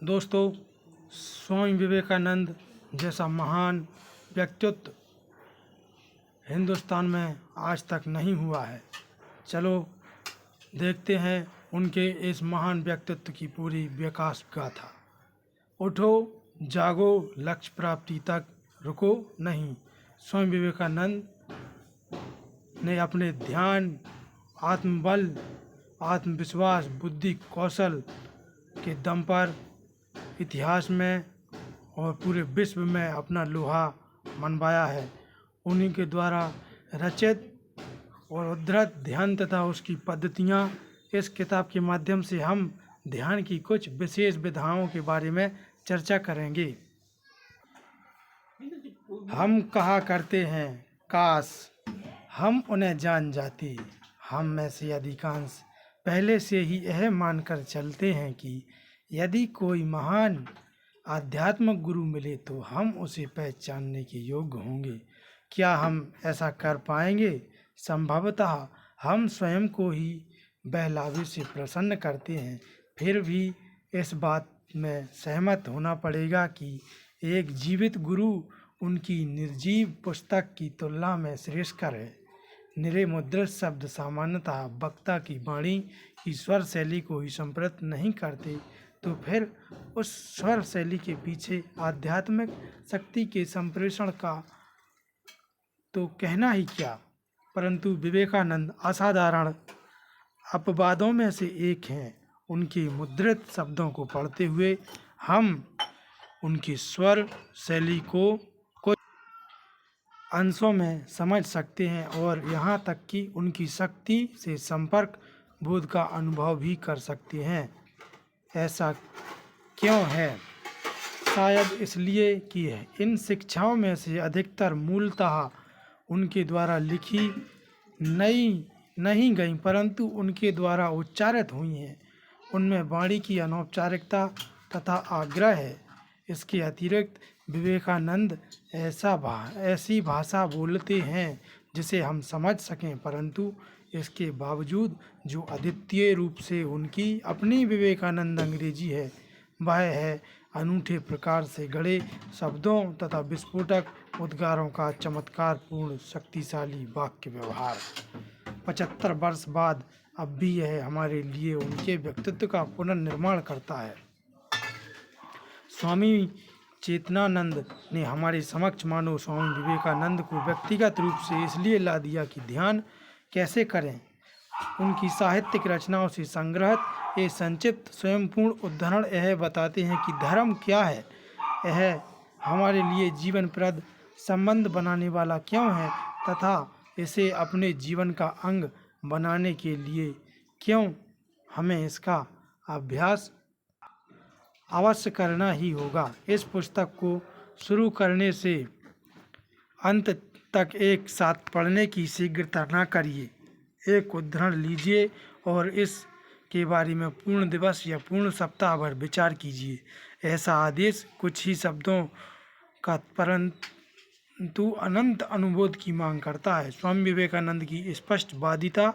दोस्तों, स्वामी विवेकानंद जैसा महान व्यक्तित्व हिंदुस्तान में आज तक नहीं हुआ है। चलो देखते हैं उनके इस महान व्यक्तित्व की पूरी विकास गाथा। उठो, जागो, लक्ष्य प्राप्ति तक रुको नहीं। स्वामी विवेकानंद ने अपने ध्यान, आत्मबल, आत्मविश्वास, बुद्धि कौशल के दम पर इतिहास में और पूरे विश्व में अपना लोहा मनवाया है। उन्हीं के द्वारा रचित और उद्धृत ध्यान तथा उसकी पद्धतियाँ, इस किताब के माध्यम से हम ध्यान की कुछ विशेष विधाओं के बारे में चर्चा करेंगे। हम कहा करते हैं, काश हम उन्हें जान जाते। हम में से अधिकांश पहले से ही यह मानकर चलते हैं कि यदि कोई महान आध्यात्मिक गुरु मिले तो हम उसे पहचानने के योग्य होंगे। क्या हम ऐसा कर पाएंगे? संभवतः हम स्वयं को ही बहलावे से प्रसन्न करते हैं। फिर भी इस बात में सहमत होना पड़ेगा कि एक जीवित गुरु उनकी निर्जीव पुस्तक की तुलना में श्रेष्ठकर है। निरे मुद्रित शब्द सामान्यतः वक्ता की वाणी की स्वर शैली को ही संप्रेरित नहीं करते, तो फिर उस स्वर शैली के पीछे आध्यात्मिक शक्ति के संप्रेषण का तो कहना ही क्या। परंतु विवेकानंद असाधारण अपवादों में से एक हैं। उनके मुद्रित शब्दों को पढ़ते हुए हम उनकी स्वर शैली को कुछ अंशों में समझ सकते हैं और यहाँ तक कि उनकी शक्ति से संपर्क बोध का अनुभव भी कर सकते हैं। ऐसा क्यों है? शायद इसलिए कि इन शिक्षाओं में से अधिकतर मूलतः उनके द्वारा लिखी नहीं गई, परंतु उनके द्वारा उच्चारित हुई हैं। उनमें वाणी की अनौपचारिकता तथा आग्रह है। इसके अतिरिक्त विवेकानंद ऐसी भाषा बोलते हैं जिसे हम समझ सकें, परंतु इसके बावजूद जो अद्वितीय रूप से उनकी अपनी विवेकानंद अंग्रेजी है, वह है अनूठे प्रकार से गढ़े शब्दों तथा विस्फोटक उद्गारों का चमत्कारपूर्ण शक्तिशाली वाक्य व्यवहार। 75 वर्ष बाद अब भी यह हमारे लिए उनके व्यक्तित्व का पुनर्निर्माण करता है। स्वामी चेतनानंद ने हमारे समक्ष मानो स्वामी विवेकानंद को व्यक्तिगत रूप से इसलिए ला दिया कि ध्यान कैसे करें। उनकी साहित्यिक रचनाओं से संग्रहित ये संक्षिप्त स्वयंपूर्ण उद्धरण यह बताते हैं कि धर्म क्या है, यह हमारे लिए जीवनप्रद संबंध बनाने वाला क्यों है तथा इसे अपने जीवन का अंग बनाने के लिए क्यों हमें इसका अभ्यास अवश्य करना ही होगा। इस पुस्तक को शुरू करने से अंत तक एक साथ पढ़ने की शीघ्रता न करिए। एक उद्धरण लीजिए और इसके बारे में पूर्ण दिवस या पूर्ण सप्ताह भर विचार कीजिए। ऐसा आदेश कुछ ही शब्दों का परंतु अनंत अनुबोध की मांग करता है। स्वामी विवेकानंद की स्पष्टवादिता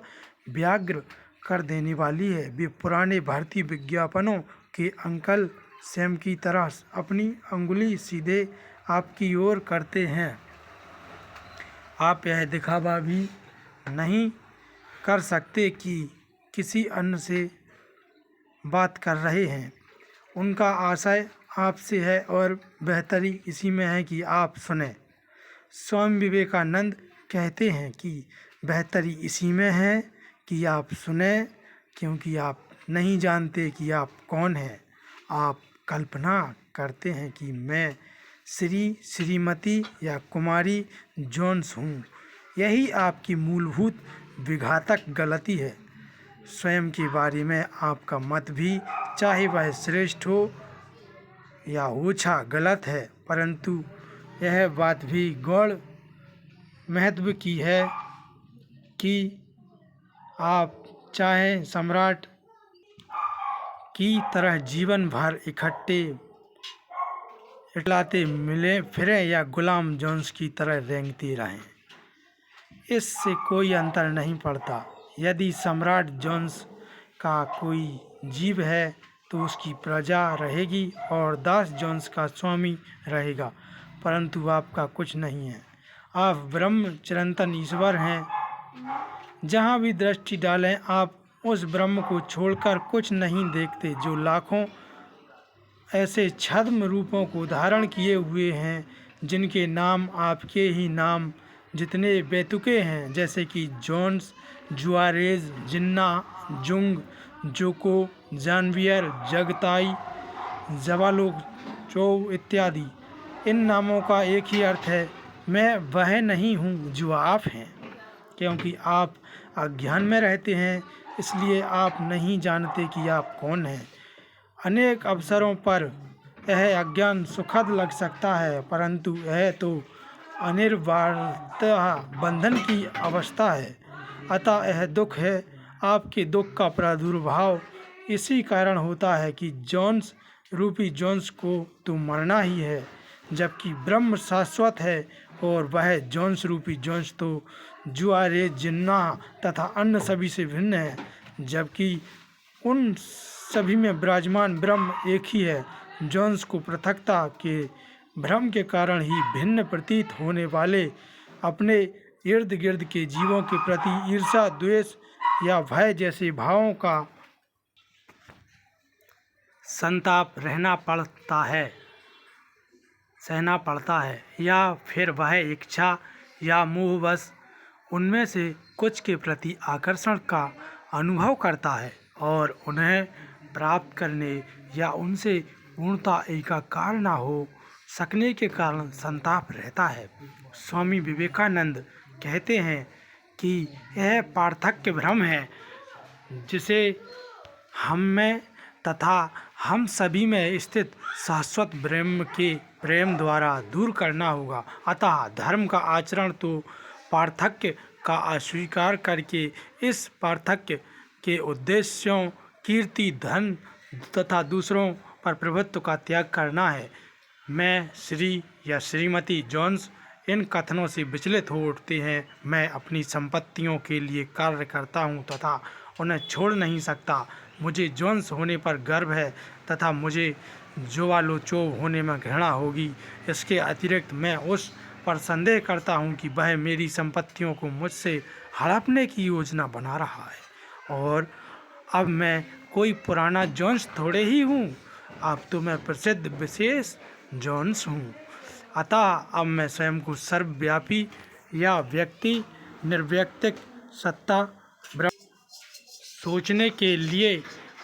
व्यग्र कर देने वाली है। वे पुराने भारतीय विज्ञापनों के अंकल सैम की तरह अपनी अंगुली सीधे आपकी ओर करते हैं। आप यह दिखावा भी नहीं कर सकते कि किसी अन्य से बात कर रहे हैं। उनका आशय आपसे है और बेहतरी इसी में है कि आप सुने। स्वामी विवेकानंद कहते हैं कि बेहतरी इसी में है कि आप सुने, क्योंकि आप नहीं जानते कि आप कौन हैं। आप कल्पना करते हैं कि मैं श्रीमती या कुमारी जोन्स हूँ। यही आपकी मूलभूत विघातक गलती है। स्वयं के बारे में आपका मत भी, चाहे वह श्रेष्ठ हो या ओछा, गलत है, परंतु यह बात भी गौण महत्व की है कि आप चाहे सम्राट की तरह जीवन भर इटलाते मिले फिरें या गुलाम जोन्स की तरह रेंगते रहें, इससे कोई अंतर नहीं पड़ता। यदि सम्राट जोन्स का कोई जीव है तो उसकी प्रजा रहेगी और दास जोन्स का स्वामी रहेगा, परंतु आपका कुछ नहीं है। आप ब्रह्म चिरंतन ईश्वर हैं। जहाँ भी दृष्टि डालें आप उस ब्रह्म को छोड़कर कुछ नहीं देखते, जो लाखों ऐसे छद्म रूपों को धारण किए हुए हैं, जिनके नाम आपके ही नाम जितने बेतुके हैं, जैसे कि जोन्स, जुआरेज, जिन्ना, जुंग, जोको, जानवियर, जगताई, जवालोचोव इत्यादि। इन नामों का एक ही अर्थ है, मैं वह नहीं हूँ जो आप हैं। क्योंकि आप अज्ञान में रहते हैं, इसलिए आप नहीं जानते कि आप कौन हैं। अनेक अवसरों पर यह अज्ञान सुखद लग सकता है, परंतु यह तो अनिवार्यतः बंधन की अवस्था है। अतः यह दुख है। आपके दुख का प्रादुर्भाव इसी कारण होता है कि जोन्स रूपी जोन्स को तो मरना ही है, जबकि ब्रह्म शाश्वत है और वह जोन्स रूपी जोन्स तो जुआरे, जिन्ना तथा अन्य सभी से भिन्न है, जबकि उन सभी में विराजमान ब्रह्म एक ही है। जोन्स को पृथकता के भ्रम के कारण ही भिन्न प्रतीत होने वाले अपने इर्द गिर्द के जीवों के प्रति ईर्ष्या, द्वेष या भय जैसे भावों का संताप सहना पड़ता है, या फिर वह इच्छा या मोहवश उनमें से कुछ के प्रति आकर्षण का अनुभव करता है और उन्हें प्राप्त करने या उनसे पूर्णतः एकाकार न हो सकने के कारण संताप रहता है। स्वामी विवेकानंद कहते हैं कि यह पार्थक्य भ्रम है, जिसे हम में तथा हम सभी में स्थित शाश्वत ब्रह्म के प्रेम द्वारा दूर करना होगा। अतः धर्म का आचरण तो पार्थक्य का अस्वीकार करके इस पार्थक्य के उद्देश्यों, कीर्ति, धन तथा दूसरों पर प्रभुत्व का त्याग करना है। मैं श्री या श्रीमती जोन्स इन कथनों से विचलित हो उठते हैं। मैं अपनी संपत्तियों के लिए कार्य करता हूँ तथा उन्हें छोड़ नहीं सकता। मुझे जोन्स होने पर गर्व है तथा मुझे जोवालोचोव होने में घृणा होगी। इसके अतिरिक्त मैं उस पर संदेह करता हूँ कि वह मेरी संपत्तियों को मुझसे हड़पने की योजना बना रहा है। और अब मैं कोई पुराना जोन्स थोड़े ही हूँ, अब तो मैं प्रसिद्ध विशेष जोन्स हूँ। अतः अब मैं स्वयं को सर्वव्यापी या व्यक्ति निर्व्यक्तिक सत्ता ब्रह्म सोचने के लिए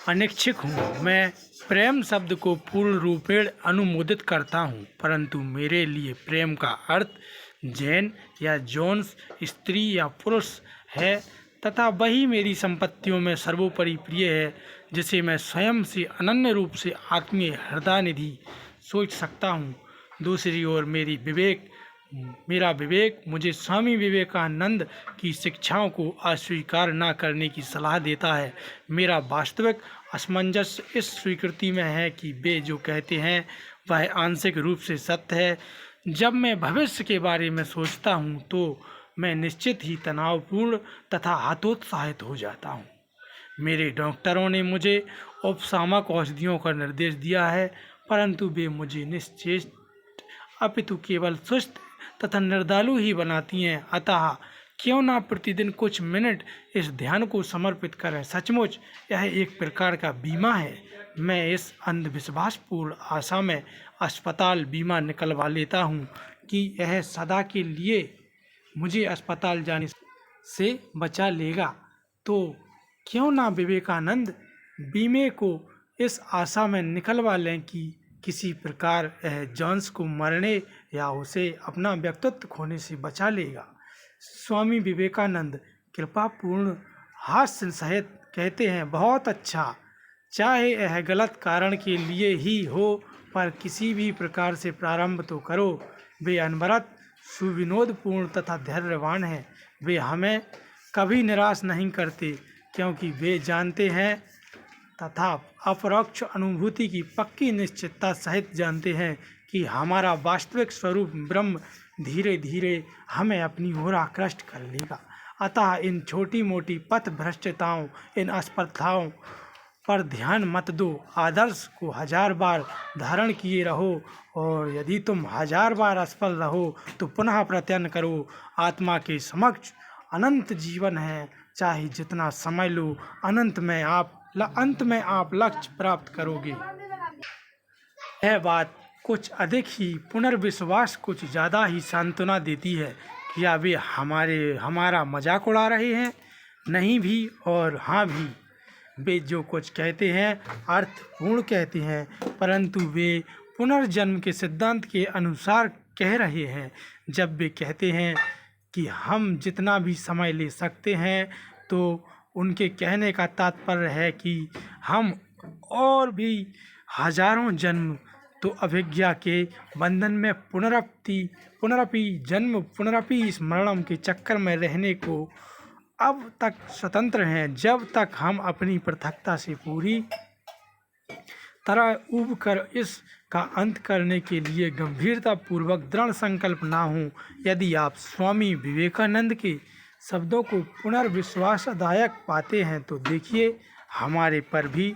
अनिच्छुक हूँ। मैं प्रेम शब्द को पूर्ण रूपेण अनुमोदित करता हूँ, परंतु मेरे लिए प्रेम का अर्थ जैन या जोन्स, स्त्री या पुरुष है तथा वही मेरी संपत्तियों में सर्वोपरि प्रिय है, जिसे मैं स्वयं से अनन्य रूप से आत्मीय हृदय निधि सोच सकता हूँ। दूसरी ओर मेरा विवेक मुझे स्वामी विवेकानंद की शिक्षाओं को अस्वीकार न करने की सलाह देता है। मेरा वास्तविक असमंजस इस स्वीकृति में है कि वे जो कहते हैं वह आंशिक रूप से सत्य है। जब मैं भविष्य के बारे में सोचता हूँ तो मैं निश्चित ही तनावपूर्ण तथा हतोत्साहित हो जाता हूँ। मेरे डॉक्टरों ने मुझे उपशामक औषधियों का निर्देश दिया है, परंतु वे मुझे निश्चेष्ट अपितु केवल सुस्त तथा निर्दयलु ही बनाती हैं। अतः क्यों ना प्रतिदिन कुछ मिनट इस ध्यान को समर्पित करें। सचमुच यह एक प्रकार का बीमा है। मैं इस अंधविश्वासपूर्ण आशा में अस्पताल बीमा निकलवा लेता हूँ कि यह सदा के लिए मुझे अस्पताल जाने से बचा लेगा। तो क्यों ना विवेकानंद बीमे को इस आशा में निकलवा लें कि किसी प्रकार यह जोन्स को मरने या उसे अपना व्यक्तित्व खोने से बचा लेगा। स्वामी विवेकानंद कृपापूर्ण हास्य सहित कहते हैं, बहुत अच्छा, चाहे यह गलत कारण के लिए ही हो, पर किसी भी प्रकार से प्रारंभ तो करो। वे अनवरत, सुविनोदपूर्ण तथा धैर्यवान हैं। वे हमें कभी निराश नहीं करते, क्योंकि वे जानते हैं तथा अपरोक्ष अनुभूति की पक्की निश्चितता सहित जानते हैं कि हमारा वास्तविक स्वरूप ब्रह्म धीरे धीरे हमें अपनी ओर आकृष्ट कर लेगा। अतः इन छोटी मोटी पथ भ्रष्टताओं, इन अस्पर्धाओं पर ध्यान मत दो। आदर्श को 1000 बार धारण किए रहो, और यदि तुम 1000 बार असफल रहो तो पुनः प्रयत्न करो। आत्मा के समक्ष अनंत जीवन है, चाहे जितना समय लो, अंत में आप लक्ष्य प्राप्त करोगे। यह बात कुछ अधिक ही पुनर्विश्वास, कुछ ज़्यादा ही सांत्वना देती है। क्या वे हमारा मजाक उड़ा रहे हैं? नहीं भी और हाँ भी। वे जो कुछ कहते हैं अर्थपूर्ण कहते हैं, परंतु वे पुनर्जन्म के सिद्धांत के अनुसार कह रहे हैं। जब वे कहते हैं कि हम जितना भी समय ले सकते हैं, तो उनके कहने का तात्पर्य है कि हम और भी हजारों जन्म तो अभिज्ञा के बंधन में पुनरपि जन्म पुनरपि स्मरणम के चक्कर में रहने को अब तक स्वतंत्र हैं, जब तक हम अपनी पृथकता से पूरी तरह उब कर इसका अंत करने के लिए गंभीरता पूर्वक दृढ़ संकल्प ना हो। यदि आप स्वामी विवेकानंद के शब्दों को पुनर्विश्वासदायक पाते हैं तो देखिए, हमारे पर भी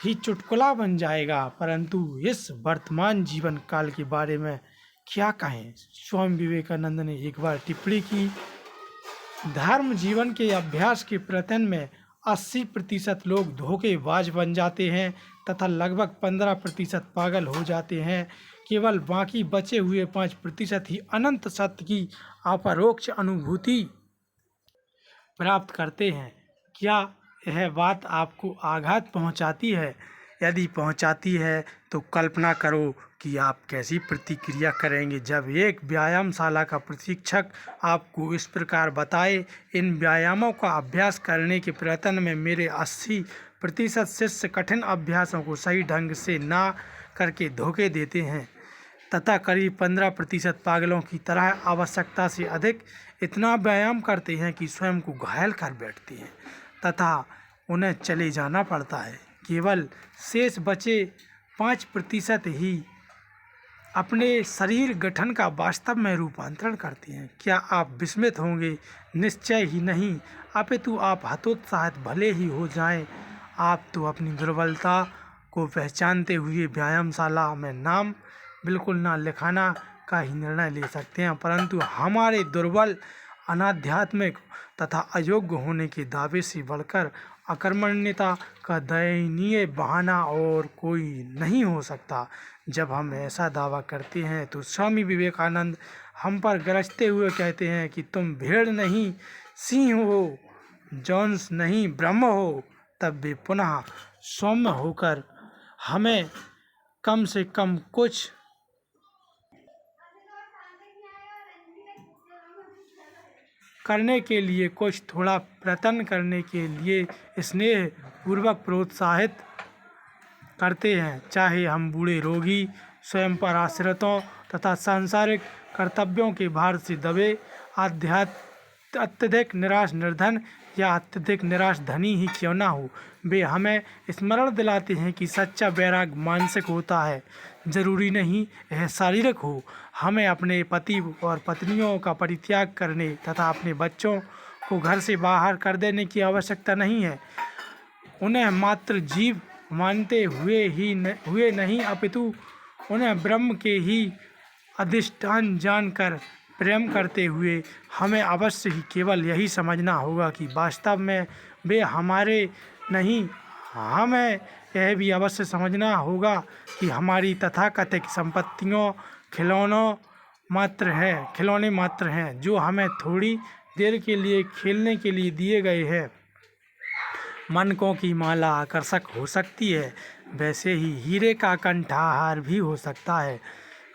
ही चुटकुला बन जाएगा। परंतु इस वर्तमान जीवन काल के बारे में क्या कहें? स्वामी विवेकानंद ने एक बार टिप्पणी की, धर्म जीवन के अभ्यास के प्रयत्न में 80% लोग धोखेबाज बन जाते हैं तथा लगभग 15% पागल हो जाते हैं। केवल बाकी बचे हुए 5% ही अनंत सत्य की अपरोक्ष अनुभूति प्राप्त करते हैं। क्या यह बात आपको आघात पहुंचाती है? यदि पहुंचाती है तो कल्पना करो कि आप कैसी प्रतिक्रिया करेंगे जब एक व्यायामशाला का प्रशिक्षक आपको इस प्रकार बताए, इन व्यायामों का अभ्यास करने के प्रयत्न में मेरे 80% शिष्य कठिन अभ्यासों को सही ढंग से ना करके धोखे देते हैं तथा करीब 15% पागलों की तरह आवश्यकता से अधिक इतना व्यायाम करते हैं कि स्वयं को घायल कर बैठते हैं तथा उन्हें चले जाना पड़ता है। केवल शेष बचे 5% ही अपने शरीर गठन का वास्तव में रूपांतरण करते हैं। क्या आप विस्मित होंगे? निश्चय ही नहीं, अपितु आप हतोत्साहित भले ही हो जाएं। आप तो अपनी दुर्बलता को पहचानते हुए व्यायामशाला में नाम बिल्कुल ना लिखाना का ही निर्णय ले सकते हैं, परंतु हमारे दुर्बल, अनाध्यात्मिक तथा अयोग्य होने के दावे से बढ़कर अकर्मण्यता का दयनीय बहाना और कोई नहीं हो सकता। जब हम ऐसा दावा करते हैं तो स्वामी विवेकानंद हम पर गरजते हुए कहते हैं कि तुम भेड़ नहीं सिंह हो, जॉन्स नहीं ब्रह्म हो। तब वे पुनः सौम्य होकर हमें कम से कम कुछ करने के लिए, कुछ थोड़ा प्रयत्न करने के लिए स्नेह पूर्वक प्रोत्साहित करते हैं। चाहे हम बूढ़े, रोगी, स्वयं पर आश्रितों तथा सांसारिक कर्तव्यों के भार से दबे, अत्यधिक निराश निर्धन या अत्यधिक निराश धनी ही क्यों ना हो, वे हमें स्मरण दिलाते हैं कि सच्चा वैराग्य मानसिक होता है, जरूरी नहीं यह शारीरिक हो। हमें अपने पति और पत्नियों का परित्याग करने तथा अपने बच्चों को घर से बाहर कर देने की आवश्यकता नहीं है। उन्हें मात्र जीव मानते हुए नहीं, अपितु उन्हें ब्रह्म के ही अधिष्ठान जानकर प्रेम करते हुए हमें अवश्य ही केवल यही समझना होगा कि वास्तव में वे हमारे नहीं। हमें यह भी अवश्य समझना होगा कि हमारी तथाकथित संपत्तियों खिलौने मात्र हैं जो हमें थोड़ी देर के लिए खेलने के लिए दिए गए हैं। मनकों की माला आकर्षक हो सकती है, वैसे ही हीरे का कंठहार भी हो सकता है।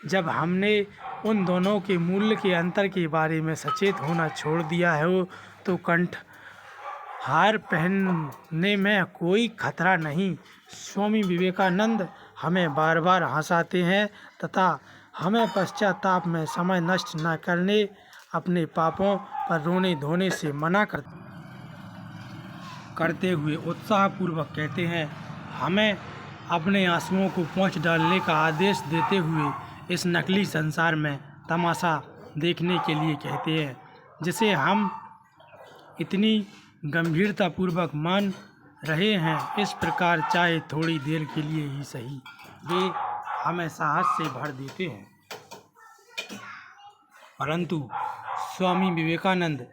जब हमने उन दोनों के मूल्य के अंतर के बारे में सचेत होना छोड़ दिया है तो कंठहार पहनने में कोई खतरा नहीं। स्वामी विवेकानंद हमें बार बार हंसाते हैं तथा हमें पश्चाताप में समय नष्ट न करने, अपने पापों पर रोने धोने से मना करते हुए उत्साहपूर्वक कहते हैं। हमें अपने आंसुओं को पोंछ डालने का आदेश देते हुए इस नकली संसार में तमाशा देखने के लिए कहते हैं, जिसे हम इतनी गंभीरतापूर्वक मान रहे हैं। इस प्रकार चाहे थोड़ी देर के लिए ही सही, वे हमें साहस से भर देते हैं। परंतु स्वामी विवेकानंद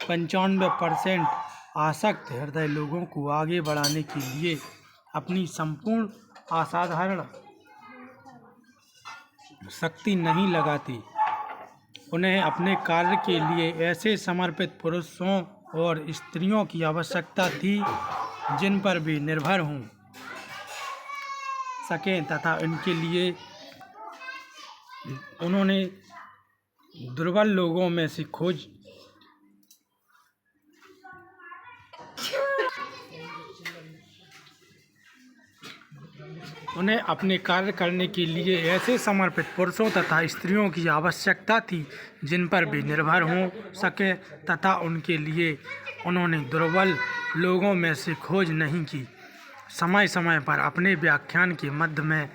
95% आसक्त हृदय लोगों को आगे बढ़ाने के लिए अपनी संपूर्ण असाधारण शक्ति नहीं लगाती। उन्हें अपने कार्य के लिए ऐसे समर्पित पुरुषों और स्त्रियों की आवश्यकता थी जिन पर वे निर्भर हो सकें तथा इनके लिए उन्होंने दुर्बल लोगों में से खोज उन्हें अपने कार्य करने के लिए ऐसे समर्पित पुरुषों तथा स्त्रियों की आवश्यकता थी जिन पर वे निर्भर हो सके तथा उनके लिए उन्होंने दुर्बल लोगों में से खोज नहीं की। समय समय पर अपने व्याख्यान के मध्य में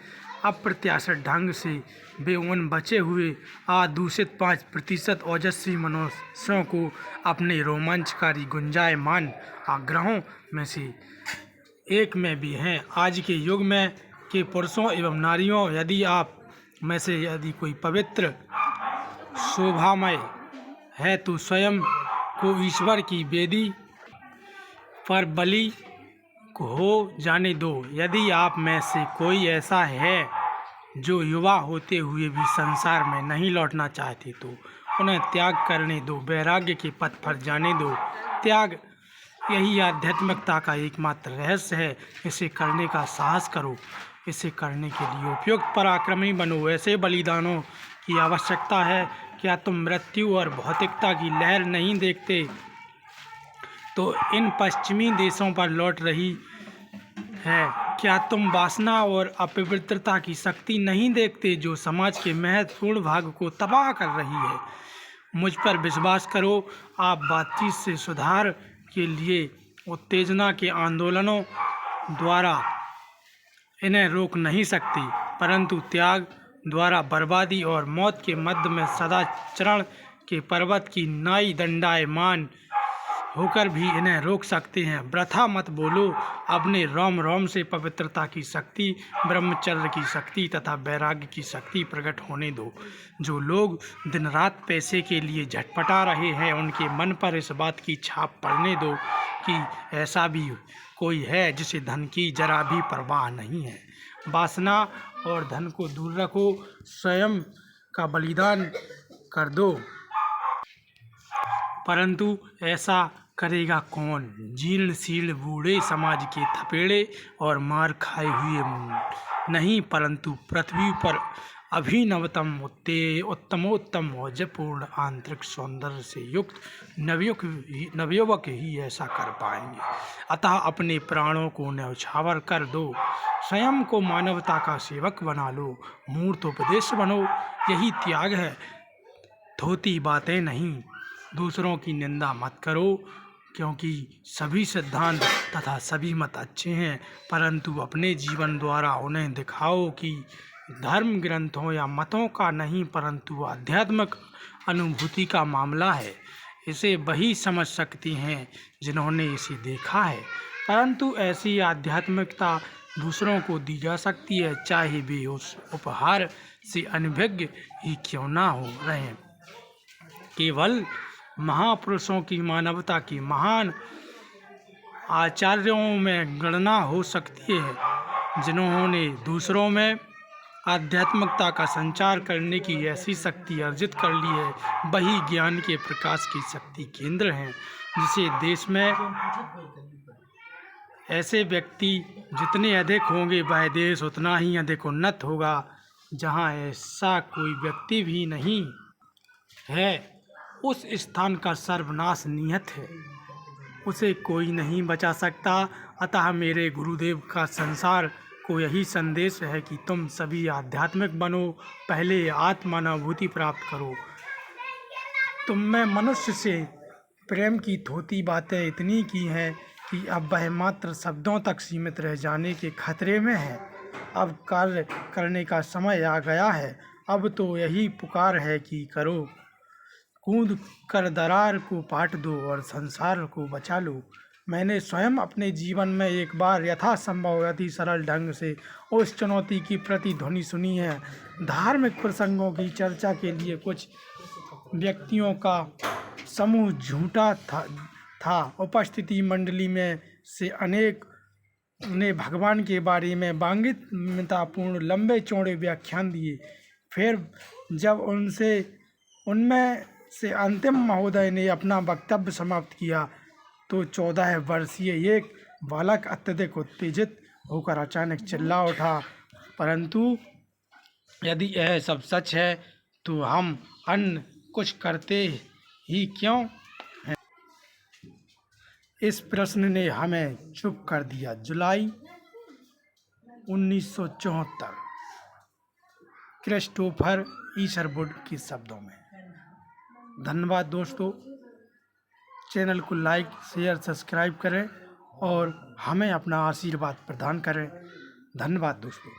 अप्रत्याशित ढंग से वे उन बचे हुए आदूषित 5% ओजस्वी मनुष्यों को अपने रोमांचकारी गुंजायमान आग्रहों में से एक में भी हैं। आज के युग में के पुरुषों एवं नारियों, यदि आप में से यदि कोई पवित्र शोभामय है तो स्वयं को ईश्वर की वेदी पर बलि हो जाने दो। यदि आप में से कोई ऐसा है जो युवा होते हुए भी संसार में नहीं लौटना चाहते तो उन्हें त्याग करने दो, वैराग्य के पथ पर जाने दो। त्याग यही आध्यात्मिकता का एकमात्र रहस्य है। इसे करने का साहस करो, इसे करने के लिए उपयुक्त पराक्रमी बनो। ऐसे बलिदानों की आवश्यकता है। क्या तुम मृत्यु और भौतिकता की लहर नहीं देखते तो इन पश्चिमी देशों पर लौट रही है? क्या तुम वासना और अपवित्रता की शक्ति नहीं देखते जो समाज के महत्वपूर्ण भाग को तबाह कर रही है? मुझ पर विश्वास करो, आप बातचीत से सुधार के लिए उत्तेजना के आंदोलनों द्वारा इन्हें रोक नहीं सकते, परंतु त्याग द्वारा बर्बादी और मौत के मध्य में सदाचरण के पर्वत की नाई दंडायमान होकर भी इन्हें रोक सकते हैं। वृथा मत बोलो, अपने रोम रोम से पवित्रता की शक्ति, ब्रह्मचर्य की शक्ति तथा वैराग्य की शक्ति प्रकट होने दो। जो लोग दिन रात पैसे के लिए झटपटा रहे हैं उनके मन पर इस बात की छाप पड़ने दो कि ऐसा भी कोई है जिसे धन की जरा भी परवाह नहीं है। वासना और धन को दूर रखो, स्वयं का बलिदान कर दो। परंतु ऐसा करेगा कौन? जीर्ण शीर्ण बूढ़े समाज के थपेड़े और मार खाए हुए नहीं, परंतु पृथ्वी पर अभिनवतम उत्तमोत्तम औजपूर्ण आंतरिक सौंदर्य से युक्त नवयुवक ही ऐसा कर पाएंगे। अतः अपने प्राणों को न्यौछावर कर दो, स्वयं को मानवता का सेवक बना लो, मूर्तोपदेश बनो। यही त्याग है, थोती बातें नहीं। दूसरों की निंदा मत करो, क्योंकि सभी सिद्धांत तथा सभी मत अच्छे हैं, परंतु अपने जीवन द्वारा उन्हें दिखाओ कि धर्म ग्रंथों या मतों का नहीं परंतु आध्यात्मिक अनुभूति का मामला है। इसे वही समझ सकती हैं जिन्होंने इसे देखा है, परंतु ऐसी आध्यात्मिकता दूसरों को दी जा सकती है, चाहे वे उस उपहार से अनभिज्ञ ही क्यों ना हो रहे। केवल महापुरुषों की मानवता की महान आचार्यों में गणना हो सकती है जिन्होंने दूसरों में आध्यात्मिकता का संचार करने की ऐसी शक्ति अर्जित कर ली है। वही ज्ञान के प्रकाश की शक्ति केंद्र हैं, जिसे देश में ऐसे व्यक्ति जितने अधिक होंगे वह देश उतना ही अधिक उन्नत होगा। जहाँ ऐसा कोई व्यक्ति भी नहीं है उस स्थान का सर्वनाश नियत है, उसे कोई नहीं बचा सकता। अतः मेरे गुरुदेव का संसार को यही संदेश है कि तुम सभी आध्यात्मिक बनो, पहले आत्मानुभूति प्राप्त करो। तुम में मनुष्य से प्रेम की थोती बातें इतनी की हैं कि अब वह मात्र शब्दों तक सीमित रह जाने के खतरे में है। अब कार्य करने का समय आ गया है। अब तो यही पुकार है कि करो, कूद कर दरार को पाट दो और संसार को बचा लो। मैंने स्वयं अपने जीवन में एक बार यथासंभव अति सरल ढंग से उस चुनौती की प्रतिध्वनि सुनी है। धार्मिक प्रसंगों की चर्चा के लिए कुछ व्यक्तियों का समूह झूठा था। उपस्थिति मंडली में से अनेक ने भगवान के बारे में वांगितापूर्ण लंबे चौड़े व्याख्यान दिए। फिर जब उनमें से अंतिम महोदय ने अपना वक्तव्य समाप्त किया तो 14 वर्षीय एक बालक अत्यधिक उत्तेजित होकर अचानक चिल्ला उठा, परंतु यदि यह सब सच है तो हम अन्य कुछ करते ही क्यों हैं? इस प्रश्न ने हमें चुप कर दिया। जुलाई 1974, क्रिस्टोफर ईसरवुड के शब्दों में। धन्यवाद दोस्तों। चैनल को लाइक, शेयर, सब्सक्राइब करें और हमें अपना आशीर्वाद प्रदान करें। धन्यवाद दोस्तों।